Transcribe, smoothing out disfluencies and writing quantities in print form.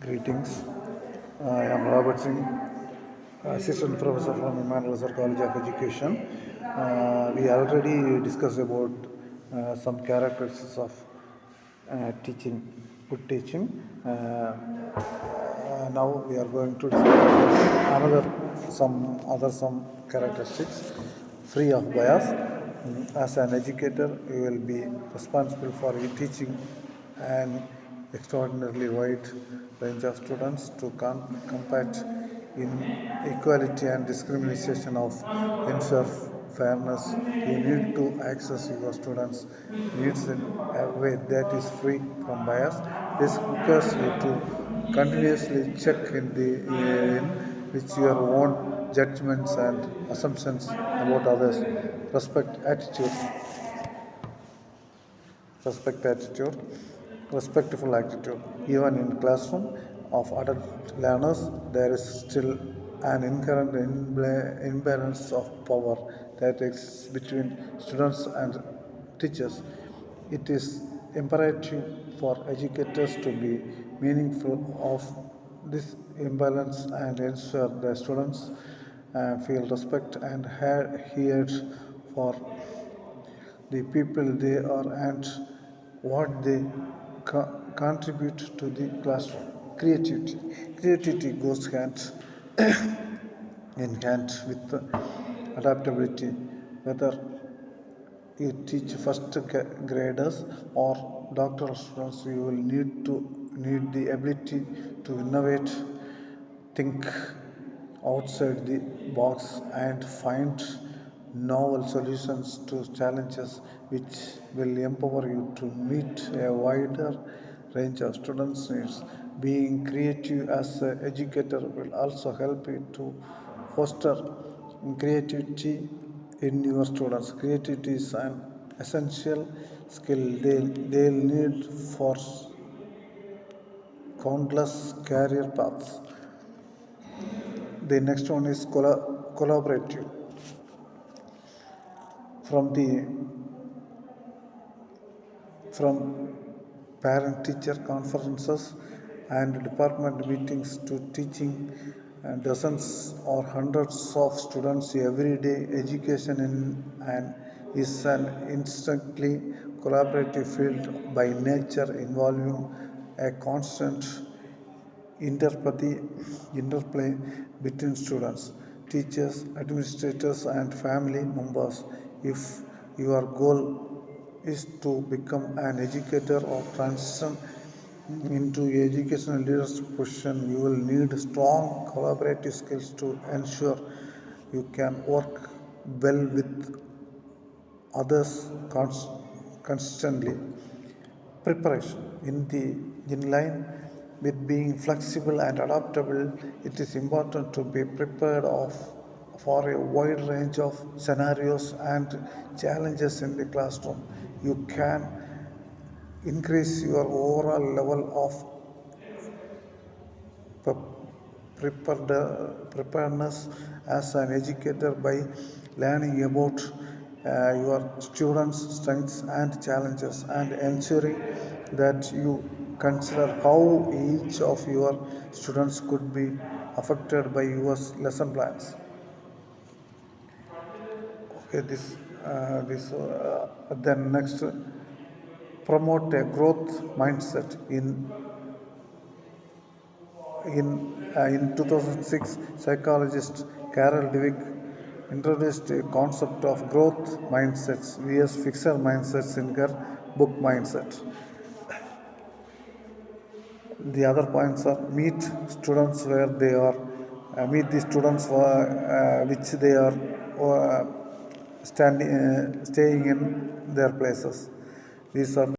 Greetings. I am Robert Singh, Assistant Professor from Emmanuel College of Education. We already discussed about some characteristics of teaching, good teaching. Now we are going to discuss some characteristics free of bias. As an educator, you will be responsible for teaching an extraordinarily wide range of students to combat inequality and discrimination of ensure fairness. You need to access your students' needs in a way that is free from bias. This requires you to continuously check in with your own judgments and assumptions about others. Respect attitude, respectful attitude. Even in classroom of adult learners, there is still an inherent imbalance of power that exists between students and teachers. It is imperative for educators to be meaningful of this imbalance and ensure the students feel respect and heard for the people they are and what they contribute to the classroom. Creativity goes hand in hand with adaptability. Whether you teach first graders or doctoral students, you will need the ability to innovate, think outside the box, and find novel solutions to challenges, which will empower you to meet a wider range of students' needs. Being creative as an educator will also help you to foster creativity in your students. Creativity is an essential skill they'll need for countless career paths. The next one is collaborative. From parent-teacher conferences and department meetings to teaching dozens or hundreds of students every day, education is an instantly collaborative field by nature, involving a constant interplay between students, teachers, administrators, and family members. If your goal is to become an educator or transition into educational leadership position, you will need strong collaborative skills to ensure you can work well with others consistently. Preparation in line with being flexible and adaptable, it is important to be prepared for a wide range of scenarios and challenges in the classroom. You can increase your overall level of preparedness as an educator by learning about your students' strengths and challenges and ensuring that you consider how each of your students could be affected by your lesson plans. Okay, then next, promote a growth mindset. In 2006, psychologist Carol Dweck introduced a concept of growth mindsets vs fixed mindsets in her book Mindset. The other points are meet students where they are, meet the students which they are staying in their places. These are